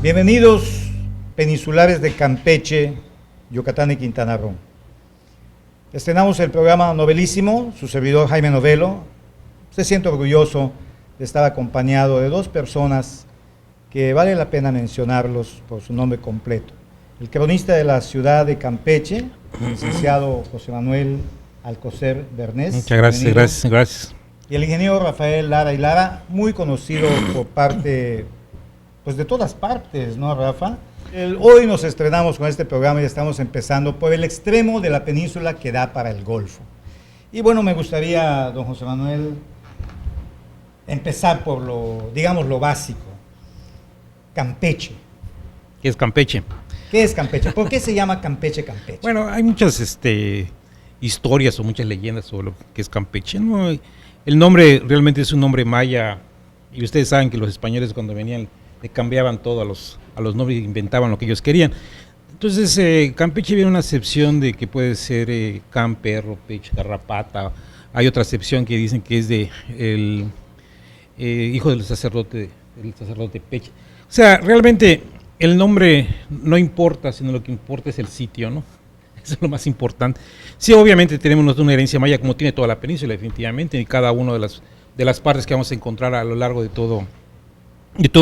Bienvenidos, peninsulares de Campeche, Yucatán y Quintana Roo. Estrenamos el programa Novelísimo, su servidor Jaime Novelo. Se siente orgulloso de estar acompañado de dos personas que vale la pena mencionarlos por su nombre completo. El cronista de la ciudad de Campeche, el licenciado José Manuel Alcocer Bernés. Muchas gracias, gracias. Y el ingeniero Rafael Lara y Lara, muy conocido por parte, pues de todas partes, ¿no, Rafa? Hoy nos estrenamos con este programa y estamos empezando por el extremo de la península que da para el Golfo. Y bueno, me gustaría, don José Manuel, empezar por lo básico. Campeche. ¿Qué es Campeche? ¿Qué es Campeche? ¿Por qué se llama Campeche, Campeche? Bueno, hay muchas historias o muchas leyendas sobre lo que es Campeche, ¿no? El nombre realmente es un nombre maya, y ustedes saben que los españoles cuando venían le cambiaban todo a los nombres, inventaban lo que ellos querían. Entonces, Campeche viene una acepción de que puede ser can, perro, peche, garrapata. Hay otra acepción que dicen que es de el hijo del sacerdote Peche. O sea, realmente el nombre no importa, sino lo que importa es el sitio, ¿no? Eso es lo más importante. Sí, obviamente tenemos una herencia maya como tiene toda la península, definitivamente, y cada una de las partes que vamos a encontrar a lo largo de todo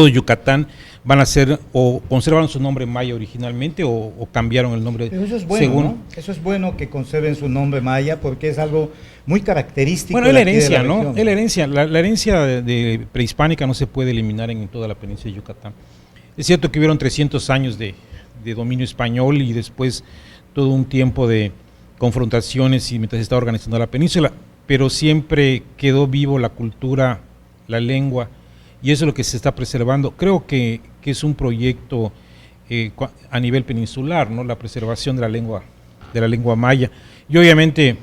Yucatán van a ser o conservaron su nombre maya originalmente o cambiaron el nombre. Pero eso es bueno, según, ¿no? Eso es bueno que conserven su nombre maya porque es algo muy característico. Bueno, es la herencia, ¿no? Es la herencia. La herencia de prehispánica no se puede eliminar en toda la península de Yucatán. Es cierto que hubieron 300 años de dominio español y después todo un tiempo de confrontaciones y mientras se estaba organizando la península, pero siempre quedó vivo la cultura, la lengua, y eso es lo que se está preservando. Creo que es un proyecto a nivel peninsular, ¿no? La preservación de la lengua maya. Y obviamente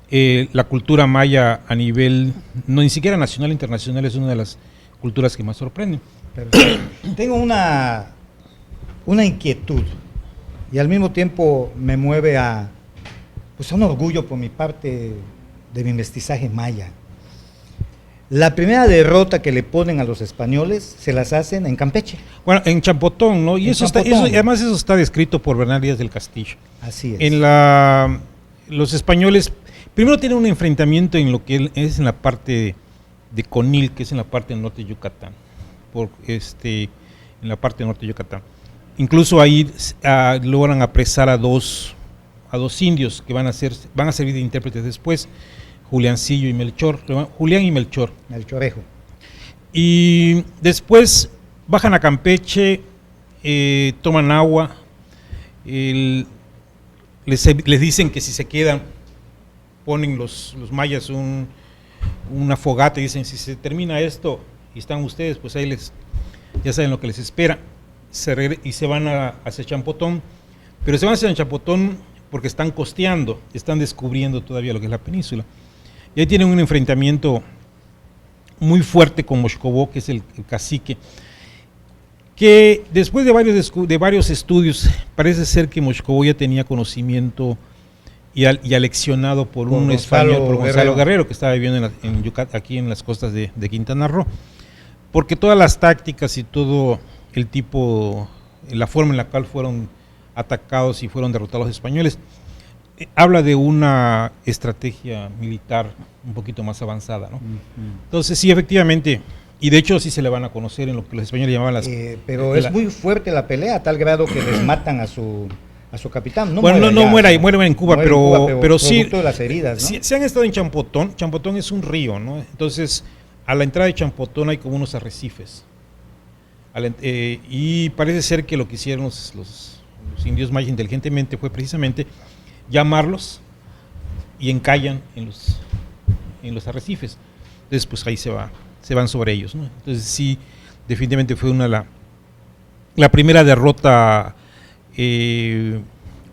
la cultura maya a nivel, no ni siquiera nacional e internacional, es una de las culturas que más sorprenden. Tengo una inquietud y al mismo tiempo me mueve a un orgullo por mi parte de mi mestizaje maya. La primera derrota que le ponen a los españoles se las hacen en Campeche. Bueno, en Champotón, ¿no? Y además eso está descrito por Bernal Díaz del Castillo. Así es. Los españoles primero tienen un enfrentamiento en lo que es en la parte de Conil, que es en la parte del norte de Yucatán. En la parte norte de Yucatán. Incluso ahí logran apresar a dos indios que van a servir de intérpretes después, Julián y Melchor. Melchorejo. Y después bajan a Campeche, toman agua, les dicen que si se quedan, ponen los mayas una fogata y dicen, si se termina esto y están ustedes, pues ahí ya saben lo que les espera, y se van hacia Champotón, pero se van hacia Champotón porque están costeando, están descubriendo todavía lo que es la península, y ahí tienen un enfrentamiento muy fuerte con Moxcobó, que es el cacique, que después de varios estudios, parece ser que Moxcobó ya tenía conocimiento y aleccionado por un español, por Gonzalo Guerrero, que estaba viviendo en Yucatán, aquí en las costas de Quintana Roo, porque todas las tácticas y todo el tipo, la forma en la cual fueron atacados y fueron derrotados los españoles, habla de una estrategia militar un poquito más avanzada, ¿no? Entonces sí, efectivamente, y de hecho sí se le van a conocer en lo que los españoles llamaban las... pero es muy fuerte la pelea, a tal grado que les matan a su capitán. Muere en Cuba, pero sí, de las heridas, ¿no? Sí han estado en Champotón. Champotón es un río, ¿no? Entonces, a la entrada de Champotón hay como unos arrecifes. Y parece ser que lo que hicieron los indios mayas inteligentemente fue precisamente llamarlos y encallan en los arrecifes. Entonces, pues ahí se van sobre ellos, ¿no? Entonces, sí, definitivamente fue la primera derrota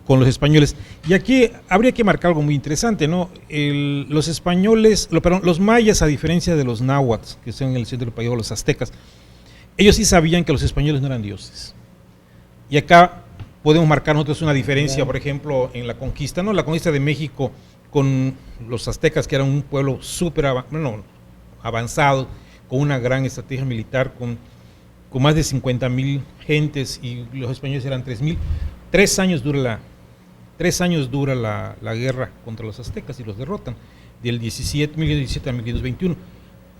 con los españoles. Y aquí habría que marcar algo muy interesante, ¿no? Los mayas, a diferencia de los náhuatl, que son en el centro del país, o los aztecas, ellos sí sabían que los españoles no eran dioses. Y acá podemos marcar nosotros una diferencia, por ejemplo, en la conquista, ¿no? La conquista de México con los aztecas, que eran un pueblo súper avanzado, con una gran estrategia militar, con con más de 50,000 gentes, y los españoles eran 3,000. 3 años dura la guerra contra los aztecas y los derrotan, del 1517 a 1521.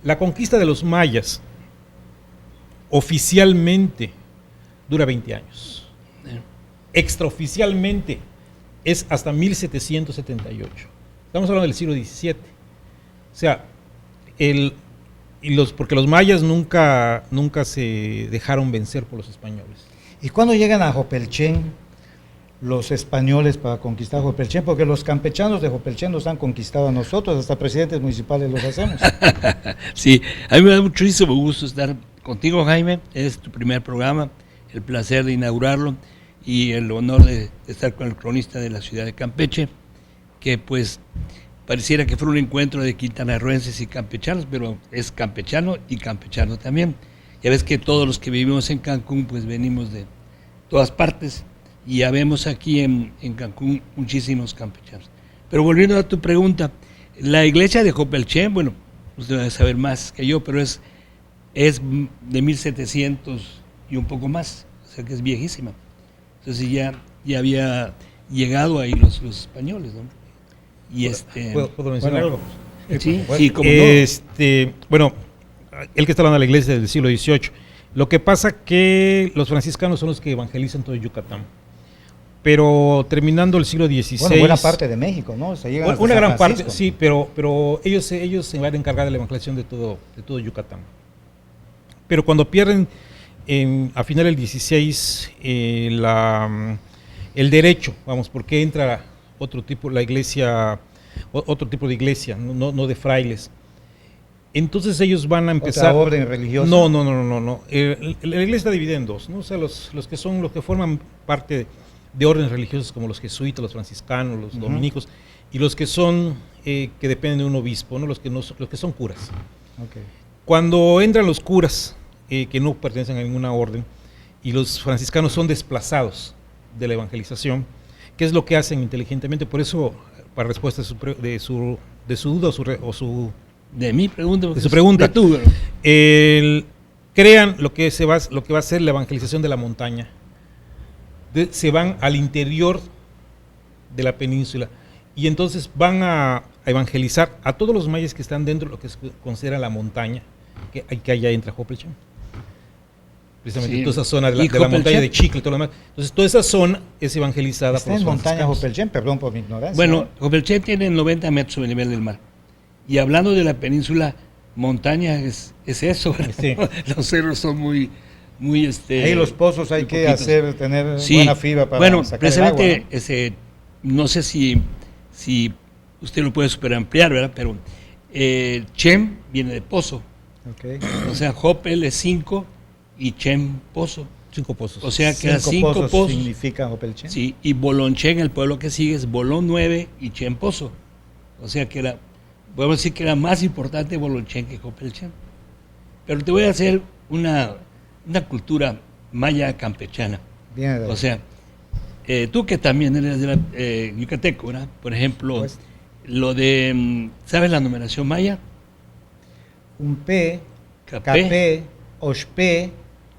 La conquista de los mayas oficialmente dura 20 años. Extraoficialmente es hasta 1778. Estamos hablando del siglo XVII. O sea, porque los mayas nunca se dejaron vencer por los españoles. ¿Y cuándo llegan a Jopelchen los españoles para conquistar Jopelchen? Porque los campechanos de Jopelchen nos han conquistado a nosotros, hasta presidentes municipales los hacemos. Sí, a mí me da muchísimo gusto estar contigo, Jaime. Es tu primer programa, el placer de inaugurarlo y el honor de estar con el cronista de la ciudad de Campeche, que pues pareciera que fuera un encuentro de quintanarroenses y campechanos, pero es campechano y campechano también. Ya ves que todos los que vivimos en Cancún pues venimos de todas partes y ya vemos aquí en Cancún muchísimos campechanos. Pero volviendo a tu pregunta, la iglesia de Jopelchen, bueno, usted debe saber más que yo, pero es de 1700 y un poco más, o sea que es viejísima. Entonces ya había llegado ahí los españoles, ¿no? Y ¿Puedo mencionar algo? Sí, Bueno, sí, como no. Bueno, el que está hablando de la iglesia del siglo XVIII. Lo que pasa que los franciscanos son los que evangelizan todo Yucatán. Pero terminando el siglo XVI... Bueno, buena parte de México, ¿no? Se llegan hasta una San gran parte, Francisco. sí, pero ellos se van a encargar de la evangelización de todo Yucatán. Pero cuando pierden a final del XVI el derecho, vamos, porque entra otro tipo de iglesia, no de frailes. Entonces ellos van a empezar... ¿Otra orden religiosa? No. La iglesia está dividida en dos, ¿no? O sea, los que forman parte de órdenes religiosas como los jesuitas, los franciscanos, los dominicos, y los que son que dependen de un obispo, ¿no? Los que son curas. Okay. Cuando entran los curas que no pertenecen a ninguna orden y los franciscanos son desplazados de la evangelización, ¿qué es lo que hacen inteligentemente? Por eso, para respuesta de su duda o su De mi pregunta. de su pregunta, De tú, ¿no? crean lo que va a ser la evangelización de la montaña. Se van al interior de la península y entonces van a evangelizar a todos los mayas que están dentro de lo que se considera la montaña, que allá entra Jopelchen. Precisamente Sí. toda esa zona de la Jopelchen? montaña de Chicle y todo lo demás. Entonces toda esa zona es evangelizada ¿Está por los en montaña franciscanos. Jopelchen? Perdón por mi ignorancia. Bueno, Jopelchen tiene 90 metros sobre el nivel del mar. Y hablando de la península, montaña es eso, ¿verdad? Sí. Los cerros son muy ahí los pozos hay muy que poquitos. tener Sí. buena fibra para bueno, sacar el agua, precisamente, ¿no? no sé si usted lo puede superampliar, ¿verdad? Pero Chem viene de pozo. Okay. O sea, Jopel es 5 y Chem pozo. 5 pozos. O sea, que 5 pozos. significa Jopelchen. Sí, y Bolonchen, el pueblo que sigue, es Bolón 9 y Chem pozo. O sea que podemos decir que era más importante Bolonchen que Jopelchen. Pero te voy a hacer una cultura maya campechana. Viene de O sea, tú que también eres de la yucateco, ¿verdad? Por ejemplo, Pues- lo de, ¿sabes la numeración maya? un P, Capé. Capé, Oshpe,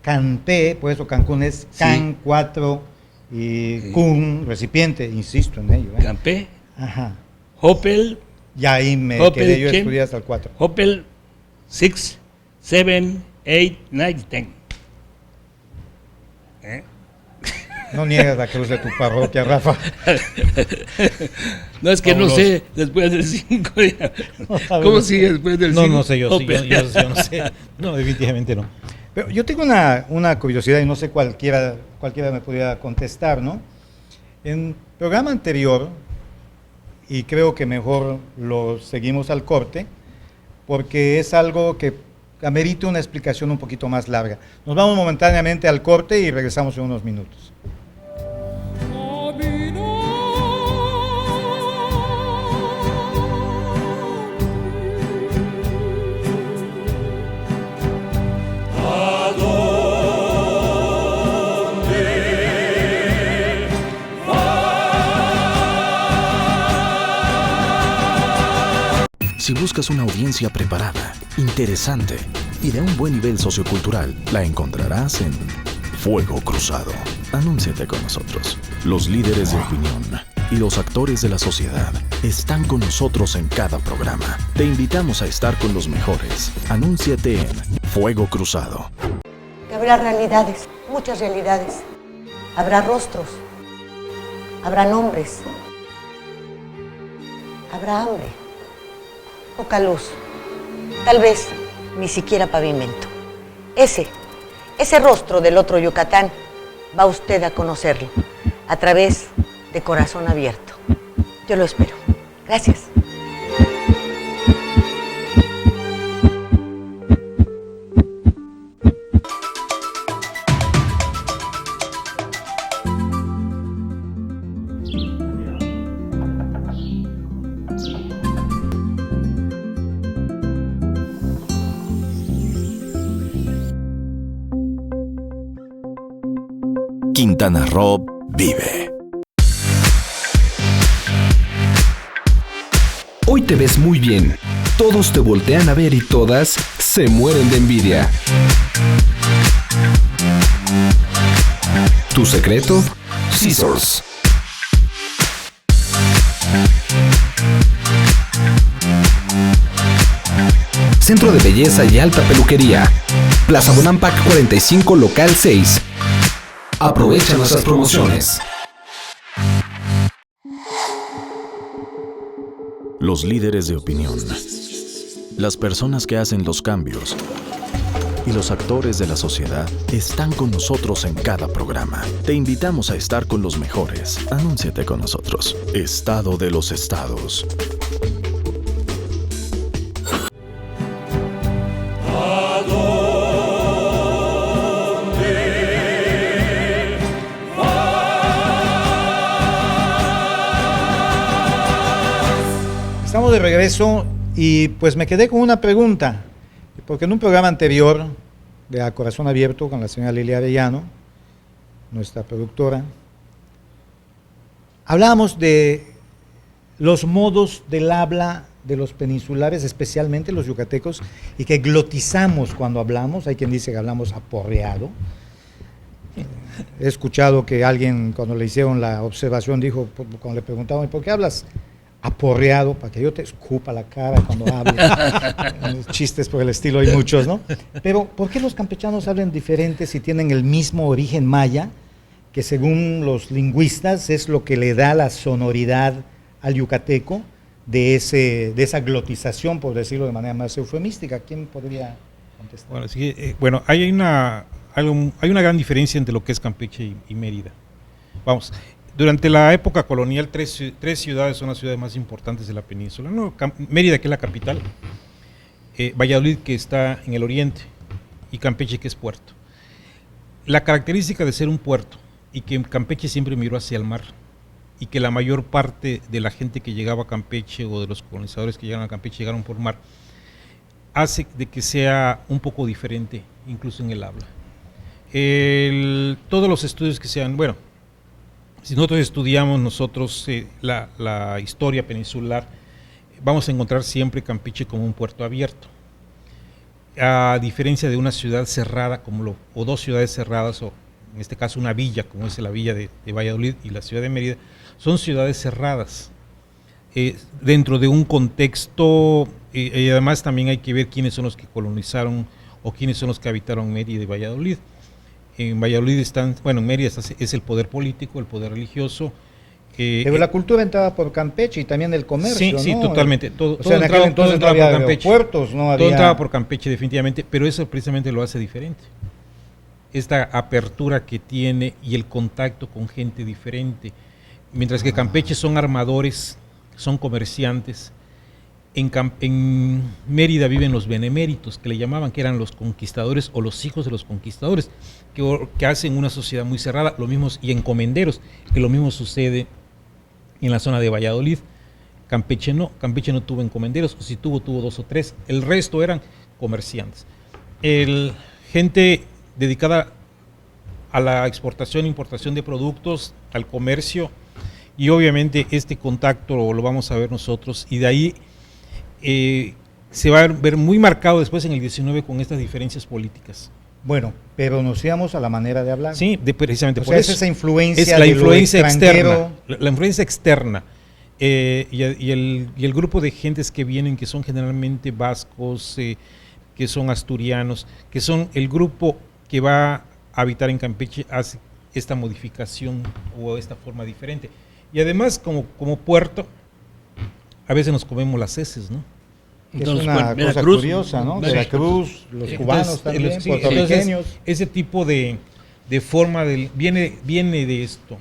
Canpe, por eso Cancún es Sí. Can 4 y Sí. Kun, recipiente, insisto en ello. Campé, Ajá. Hopel, Ya ahí me Jopel, quedé, yo Chem. estudié hasta el 4. Hopel 6, 7, 8, 9, 10. No niegas la cruz de tu parroquia, Rafa. No, es que Fabuloso. no sé, después del 5 ya. No sabes. ¿Cómo sigue después del 5? No sé, yo Hopel. no sé. No, definitivamente no. Pero yo tengo una curiosidad y no sé cualquiera me pudiera contestar, ¿no? En el programa anterior, y creo que mejor lo seguimos al corte, porque es algo que amerita una explicación un poquito más larga. Nos vamos momentáneamente al corte y regresamos en unos minutos. Si buscas una audiencia preparada, interesante, y de un buen nivel sociocultural la encontrarás en Fuego Cruzado. Anúnciate con nosotros. Los líderes de opinión y los actores de la sociedad están con nosotros en cada programa. Te invitamos a estar con los mejores. Anúnciate en Fuego Cruzado. Habrá realidades, muchas realidades. Habrá rostros, habrá nombres, habrá hambre, poca luz, tal vez ni siquiera pavimento. Ese rostro del otro Yucatán va usted a conocerlo a través de Corazón Abierto. Yo lo espero. Gracias. Quintana Roo vive. Hoy te ves muy bien. Todos te voltean a ver y todas se mueren de envidia. ¿Tu secreto? Scissors. Centro de belleza y alta peluquería. Plaza Bonampak 45, local 6. Aprovecha nuestras promociones. Los líderes de opinión, las personas que hacen los cambios y los actores de la sociedad están con nosotros en cada programa. Te invitamos a estar con los mejores. Anúnciate con nosotros. Estado de los estados. Estamos de regreso y pues me quedé con una pregunta, porque en un programa anterior de A Corazón Abierto con la señora Lilia Arellano, nuestra productora, hablábamos de los modos del habla de los peninsulares, especialmente los yucatecos, y que glotizamos cuando hablamos. Hay quien dice que hablamos aporreado. He escuchado que alguien, cuando le hicieron la observación, dijo, cuando le preguntaban, ¿por qué hablas aporreado? Para que yo te escupa la cara cuando hables. Chistes por el estilo hay muchos, ¿no? Pero, ¿por qué los campechanos hablan diferente si tienen el mismo origen maya, que según los lingüistas es lo que le da la sonoridad al yucateco de esa glotización, por decirlo de manera más eufemística? ¿Quién podría contestar? Bueno, sí, hay una gran diferencia entre lo que es Campeche y Mérida. Vamos, durante la época colonial, tres ciudades son las ciudades más importantes de la península. No, Mérida, que es la capital, Valladolid, que está en el oriente, y Campeche, que es puerto. La característica de ser un puerto, y que Campeche siempre miró hacia el mar, y que la mayor parte de la gente que llegaba a Campeche, o de los colonizadores que llegaron a Campeche, llegaron por mar, hace de que sea un poco diferente, incluso en el habla. Todos los estudios que sean, bueno, si nosotros estudiamos la historia peninsular, vamos a encontrar siempre Campeche como un puerto abierto. A diferencia de una ciudad cerrada, o dos ciudades cerradas, o en este caso una villa, como es la villa de Valladolid y la ciudad de Mérida, son ciudades cerradas, dentro de un contexto, y además también hay que ver quiénes son los que colonizaron, o quiénes son los que habitaron Mérida y Valladolid. En Valladolid en Mérida es el poder político, el poder religioso. Pero la cultura entraba por Campeche y también el comercio, sí, ¿no? totalmente. O sea, en aquel entonces no había aeropuertos, no había... Todo entraba por Campeche, definitivamente, pero eso precisamente lo hace diferente. Esta apertura que tiene y el contacto con gente diferente. Mientras que Campeche son armadores, son comerciantes, en Mérida viven los beneméritos, que le llamaban, que eran los conquistadores o los hijos de los conquistadores, que hacen una sociedad muy cerrada, lo mismo, y encomenderos, que lo mismo sucede en la zona de Valladolid. Campeche no tuvo encomenderos, o si tuvo 2 o 3, el resto eran comerciantes. Gente dedicada a la exportación e importación de productos, al comercio, y obviamente este contacto lo vamos a ver nosotros, y de ahí se va a ver muy marcado después en el 19 con estas diferencias políticas. Bueno, pero nos íbamos a la manera de hablar. Sí, precisamente O por sea, eso. es esa influencia Es la de lo influencia extranjero. externa. La influencia externa. Y el grupo de gentes que vienen, que son generalmente vascos, que son asturianos, que son el grupo que va a habitar en Campeche, hace esta modificación o esta forma diferente. Y además, como puerto, a veces nos comemos las heces, ¿no? Que es una cosa curiosa, ¿no? Veracruz, los cubanos también, sí, puertorriqueños. entonces, ese tipo de forma viene de esto.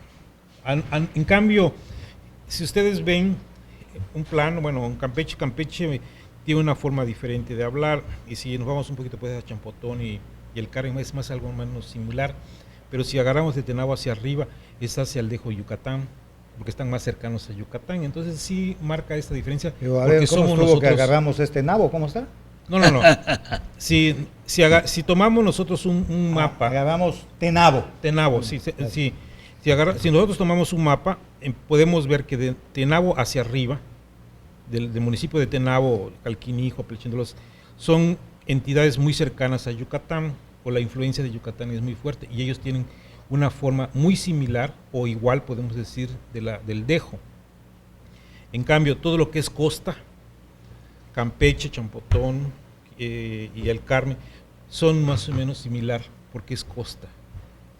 En cambio, si ustedes ven un plano, bueno, en Campeche tiene una forma diferente de hablar, y si nos vamos un poquito pues a Champotón y el Carmen es más algo menos similar, pero si agarramos de Tenabo hacia arriba, es hacia el Dejo Yucatán, porque están más cercanos a Yucatán, entonces sí marca esta diferencia. Pero a ver, ¿cómo estuvo que agarramos este nabo? ¿Cómo está? No. Si tomamos nosotros un mapa. Agarramos Tenabo. Si nosotros tomamos un mapa, podemos ver que de Tenabo hacia arriba, del municipio de Tenabo, Calquinijo, Pelchindolos, son entidades muy cercanas a Yucatán, o la influencia de Yucatán es muy fuerte, y ellos tienen una forma muy similar o igual, podemos decir, del Dejo. En cambio, todo lo que es costa, Campeche, Champotón y el Carmen, son más o menos similar, porque es costa.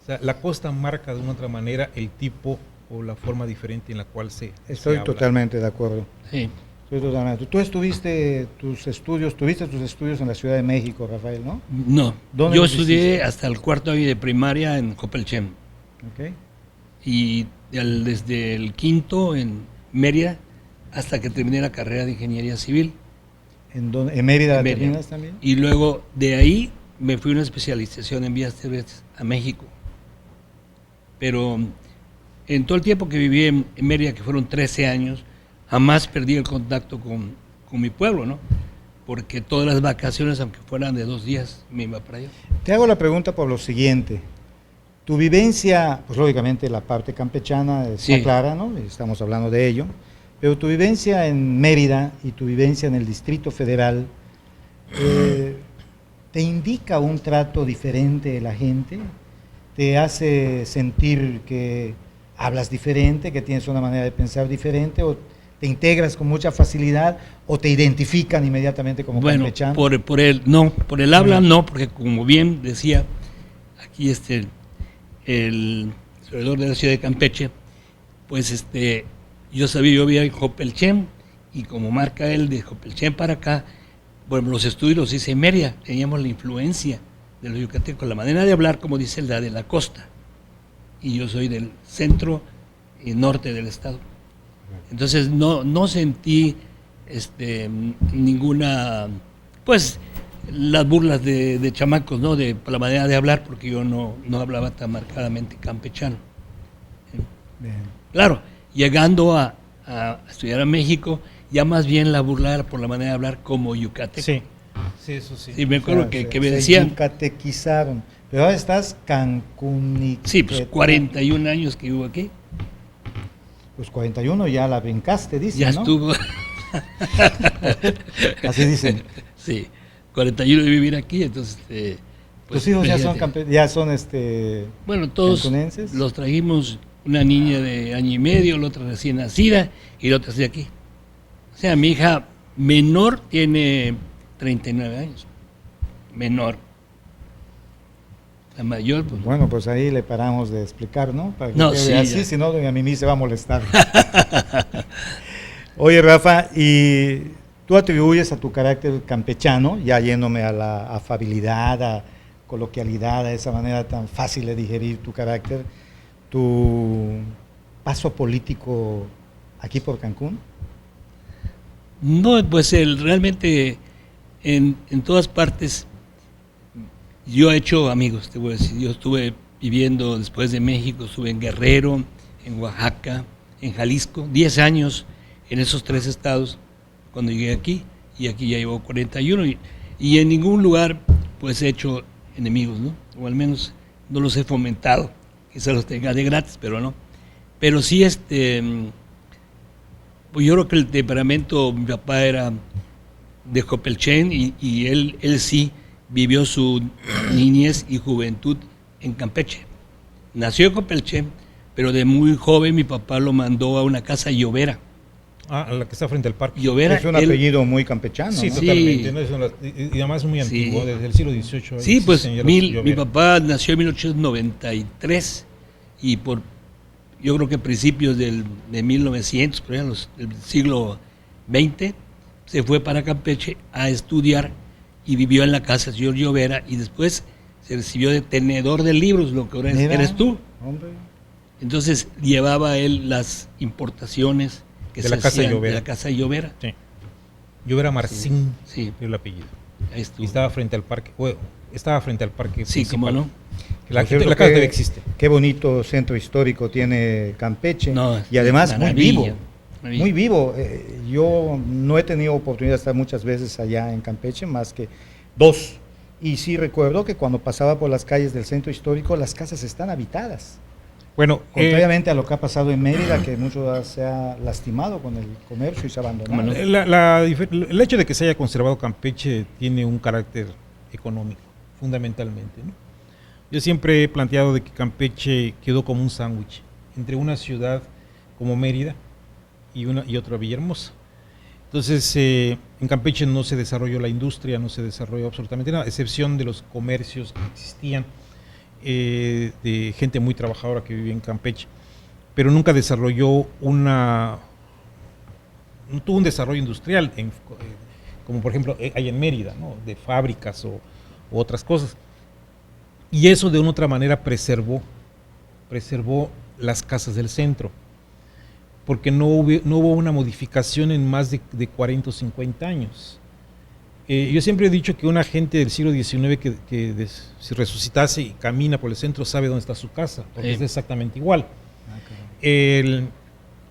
O sea, la costa marca de una otra manera el tipo o la forma diferente en la cual se Estoy habla. totalmente de acuerdo. Sí. Estoy totalmente. Tú tuviste tus estudios en la Ciudad de México, Rafael, ¿no? No, ¿Dónde yo los estudié hiciste? hasta el cuarto año de primaria en Copelchem Okay. y desde el quinto en Mérida hasta que terminé la carrera de Ingeniería Civil. ¿En Mérida la En Mérida. terminas también? Y luego de ahí me fui a una especialización en vías terrestres a México. Pero en todo el tiempo que viví en Mérida, que fueron 13 años, jamás perdí el contacto con mi pueblo, ¿no? Porque todas las vacaciones, aunque fueran de 2 días, me iba para allá. Te hago la pregunta por lo siguiente. Tu vivencia, pues lógicamente la parte campechana está Sí. clara, ¿no? Estamos hablando de ello. Pero tu vivencia en Mérida y tu vivencia en el Distrito Federal, ¿te indica un trato diferente de la gente? ¿Te hace sentir que hablas diferente, que tienes una manera de pensar diferente, o te integras con mucha facilidad, o te identifican inmediatamente como Bueno, campechano? por el habla no, porque como bien decía aquí el historiador de la ciudad de Campeche, pues yo vivía en Jopelchem, y como marca él de Jopelchem para acá, bueno, los estudios los hice en Mérida, teníamos la influencia de los yucatecos, la manera de hablar, como dice el de la costa, y yo soy del centro y norte del estado. Entonces no sentí ninguna, pues, las burlas de chamacos, ¿no? Por la manera de hablar, porque yo no hablaba tan marcadamente campechano. Bien. Claro, llegando a estudiar a México, ya más bien la burla era por la manera de hablar como yucateco. Sí, eso sí. Y me acuerdo O sea, que me se decían, yucatequizaron. Pero ahora estás cancuniqueta. sí, pues 41 años que vivo aquí, Pues 41 ya la brincaste, dicen, ya ¿no? estuvo, Así dicen. sí, 41 de vivir aquí, entonces... pues, ¿Tus hijos ya son, imagínate. Bueno, todos cancunenses? los trajimos, una niña de año y medio, la otra recién nacida y la otra de aquí. O sea, mi hija menor tiene 39 años, menor. La mayor, pues, Bueno, pues ahí le paramos de explicar, ¿no? Para que No, quede sí, así, ya. si no, doña Mimi se va a molestar. Oye, Rafa, y tú atribuyes a tu carácter campechano, ya yéndome a la afabilidad, a coloquialidad, a esa manera tan fácil de digerir tu carácter, tu paso político aquí por Cancún. no, pues realmente en todas partes yo he hecho amigos, te voy a decir. Yo estuve viviendo después de México, estuve en Guerrero, en Oaxaca, en Jalisco, 10 años en esos 3 estados cuando llegué aquí, y aquí ya llevo 41, y en ningún lugar pues he hecho enemigos, ¿no? O al menos no los he fomentado, quizás los tenga de gratis, pero no. Pero sí, pues yo creo que el temperamento, mi papá era de Copelchen y él sí vivió su niñez y juventud en Campeche. Nació en Copelchen, pero de muy joven mi papá lo mandó a una casa llovera. Ah, la que está frente al parque. Llovera, Es un apellido muy campechano, Sí, ¿no? totalmente. ¿No? Y además es muy antiguo, Sí. desde el siglo XVIII. Sí, pues existen ya los mi Llovera. papá nació en 1893 y yo creo que principios de 1900, por ahí, del siglo XX, se fue para Campeche a estudiar y vivió en la casa del señor Llovera y después se recibió de tenedor de libros, lo que ahora Mira, eres tú. hombre. Entonces llevaba él las importaciones que De se la casa hacían Llovera. de la casa Llovera. Sí. Llovera Marcín, Sí, era el apellido. ahí estuvo. Y estaba frente al parque. Bueno, estaba frente al parque. Sí, cómo principal. no. La, Por cierto, la casa todavía existe. Qué bonito centro histórico tiene Campeche. No, y además muy maravilla, vivo. maravilla. Muy vivo. Yo no he tenido oportunidad de estar muchas veces allá en Campeche, más que 2. Y sí recuerdo que cuando pasaba por las calles del centro histórico, las casas están habitadas. Bueno, Contrariamente a lo que ha pasado en Mérida, que mucho se ha lastimado con el comercio y se ha abandonado. Bueno, el hecho de que se haya conservado Campeche tiene un carácter económico, fundamentalmente, ¿no? Yo siempre he planteado de que Campeche quedó como un sándwich entre una ciudad como Mérida y otra Villahermosa. Entonces, en Campeche no se desarrolló la industria, no se desarrolló absolutamente nada, a excepción de los comercios que existían, de gente muy trabajadora que vivía en Campeche, pero nunca desarrolló no tuvo un desarrollo industrial, como por ejemplo hay en Mérida, ¿no? De fábricas o otras cosas. Y eso de una otra manera preservó las casas del centro, porque no hubo una modificación en más de 40 o 50 años. Yo siempre he dicho que una gente del siglo XIX si resucitase y camina por el centro sabe dónde está su casa, porque es exactamente igual.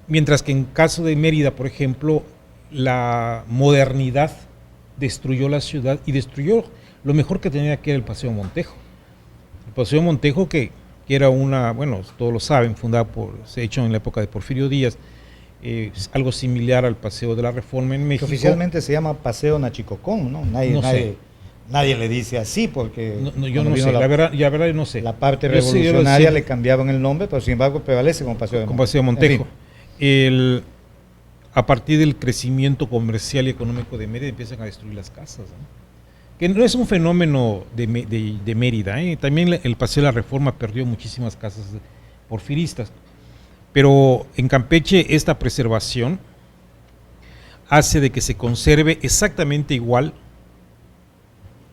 Mientras que en caso de Mérida, por ejemplo, la modernidad destruyó la ciudad y destruyó lo mejor que tenía, que era el Paseo Montejo. El Paseo Montejo que era bueno, todos lo saben, se ha hecho en la época de Porfirio Díaz, algo similar al Paseo de la Reforma en México. Oficialmente se llama Paseo Nachicocón, ¿no? Nadie le dice así porque... Yo no sé, la verdad yo no sé. La parte Yo sí, revolucionaria sí. le cambiaban el nombre, pero sin embargo prevalece como Paseo de Con Montejo. Paseo Montejo. En fin. A partir del crecimiento comercial y económico de Mérida empiezan a destruir las casas, ¿no? Que no es un fenómeno de Mérida, ¿eh? También el Paseo de la Reforma perdió muchísimas casas porfiristas, pero en Campeche esta preservación hace de que se conserve exactamente igual,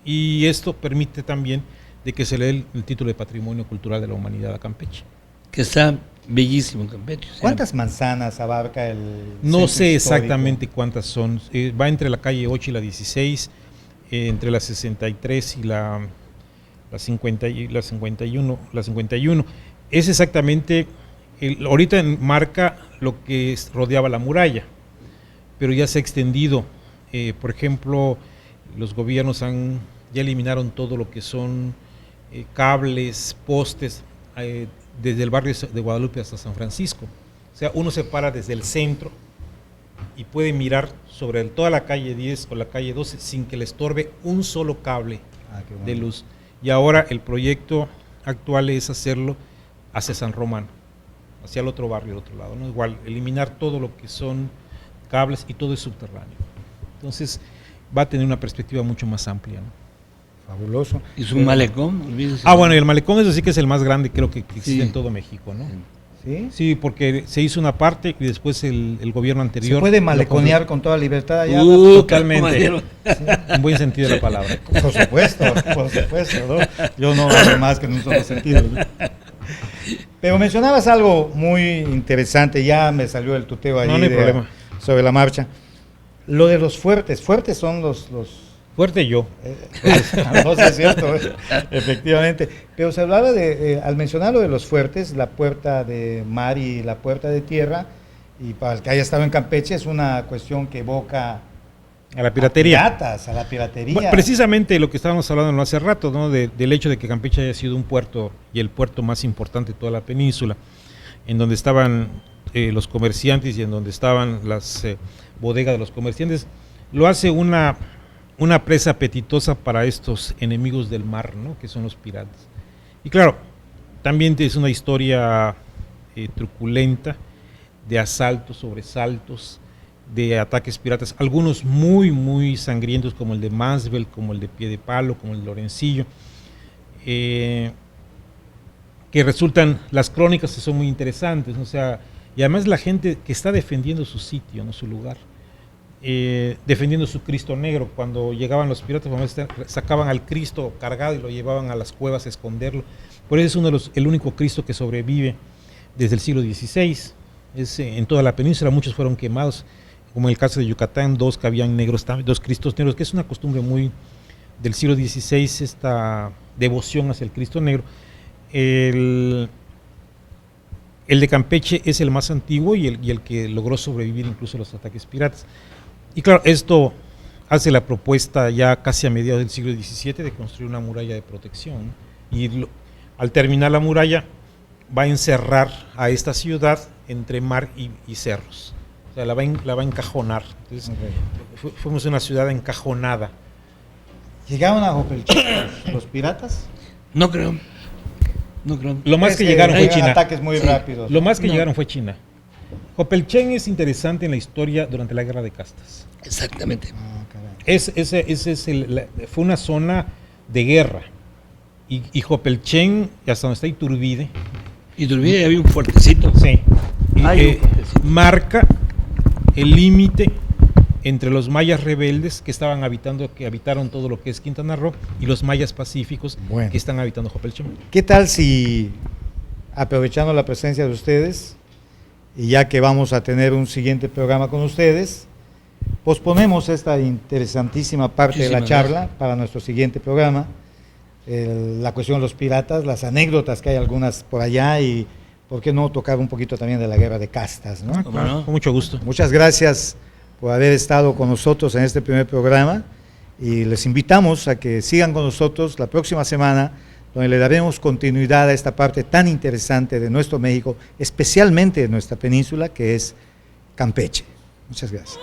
y esto permite también de que se le dé el título de Patrimonio Cultural de la Humanidad a Campeche. Que está bellísimo en Campeche. O sea, ¿Cuántas manzanas abarca el No centro sé histórico? exactamente cuántas son, va entre la calle 8 y la 16, entre la 63 y la 51. Es exactamente, ahorita marca lo que rodeaba la muralla, pero ya se ha extendido. Por ejemplo, los gobiernos ya eliminaron todo lo que son cables, postes, desde el barrio de Guadalupe hasta San Francisco. O sea, uno se para desde el centro y puede mirar sobre toda la calle 10 o la calle 12 sin que le estorbe un solo cable Qué bueno. de luz. Y ahora el proyecto actual es hacerlo hacia San Román, hacia el otro barrio, al otro lado, ¿no? Igual, eliminar todo lo que son cables y todo es subterráneo. Entonces va a tener una perspectiva mucho más amplia, ¿no? Fabuloso. y su malecón, olvídese. Bueno, y el malecón es decir que es el más grande, creo que existe Sí. en todo México, ¿no? ¿Sí? Sí, porque se hizo una parte y después el gobierno anterior... ¿Se puede lo maleconear con toda libertad allá? Totalmente. caballero. en buen sentido de la palabra. Por supuesto, ¿no? Yo no hablo más que en un solo sentido, ¿no? Pero mencionabas algo muy interesante, ya me salió el tuteo allí No hay problema. sobre la marcha. Lo de los fuertes son los Fuerte yo. no sé, es cierto, efectivamente. Pero se hablaba al mencionar lo de los fuertes, la puerta de mar y la puerta de tierra, y para el que haya estado en Campeche es una cuestión que evoca A la piratería. a la piratería. Bueno, precisamente lo que estábamos hablando hace rato, ¿no? Del hecho de que Campeche haya sido un puerto y el puerto más importante de toda la península, en donde estaban los comerciantes y en donde estaban las bodegas de los comerciantes. lo hace una presa apetitosa para estos enemigos del mar, ¿no? Que son los piratas. Y claro, también es una historia truculenta, de asaltos, sobresaltos, de ataques piratas, algunos muy, muy sangrientos, como el de Mansbel, como el de Piedepalo, como el de Lorencillo, que resultan, las crónicas son muy interesantes, ¿no? O sea, y además la gente que está defendiendo su sitio, ¿no? Su lugar, defendiendo su Cristo negro. Cuando llegaban los piratas, sacaban al Cristo cargado y lo llevaban a las cuevas a esconderlo. Por eso es el único Cristo que sobrevive desde el siglo XVI. En toda la península muchos fueron quemados, como en el caso de Yucatán, dos que habían negros, dos Cristos negros, que es una costumbre muy del siglo XVI, esta devoción hacia el Cristo negro. El de Campeche es el más antiguo y el que logró sobrevivir incluso a los ataques piratas. Y claro, esto hace la propuesta ya casi a mediados del siglo XVII de construir una muralla de protección, ¿no? Y al terminar la muralla va a encerrar a esta ciudad entre mar y cerros. O sea, la va a encajonar. Entonces, fuimos una ciudad encajonada. ¿Llegaron a Jopelchen los piratas? No creo. Lo más que llegaron fue China. Ataques muy rápidos. Lo más que llegaron fue China. Jopelchen es interesante en la historia durante la guerra de castas. Exactamente. Fue una zona de guerra. Y Jopelchen, hasta donde está Iturbide. Iturbide había un fuertecito. Sí. Marca el límite entre los mayas rebeldes que habitaron todo lo que es Quintana Roo, y los mayas pacíficos que están habitando Jopelchen. ¿Qué tal si, aprovechando la presencia de ustedes, y ya que vamos a tener un siguiente programa con ustedes, posponemos esta interesantísima parte de la charla para nuestro siguiente programa, la cuestión de los piratas, las anécdotas, que hay algunas por allá, y por qué no tocar un poquito también de la guerra de castas, ¿no? Con mucho gusto. Muchas gracias por haber estado con nosotros en este primer programa, y les invitamos a que sigan con nosotros la próxima semana, donde le daremos continuidad a esta parte tan interesante de nuestro México, especialmente de nuestra península, que es Campeche. Muchas gracias.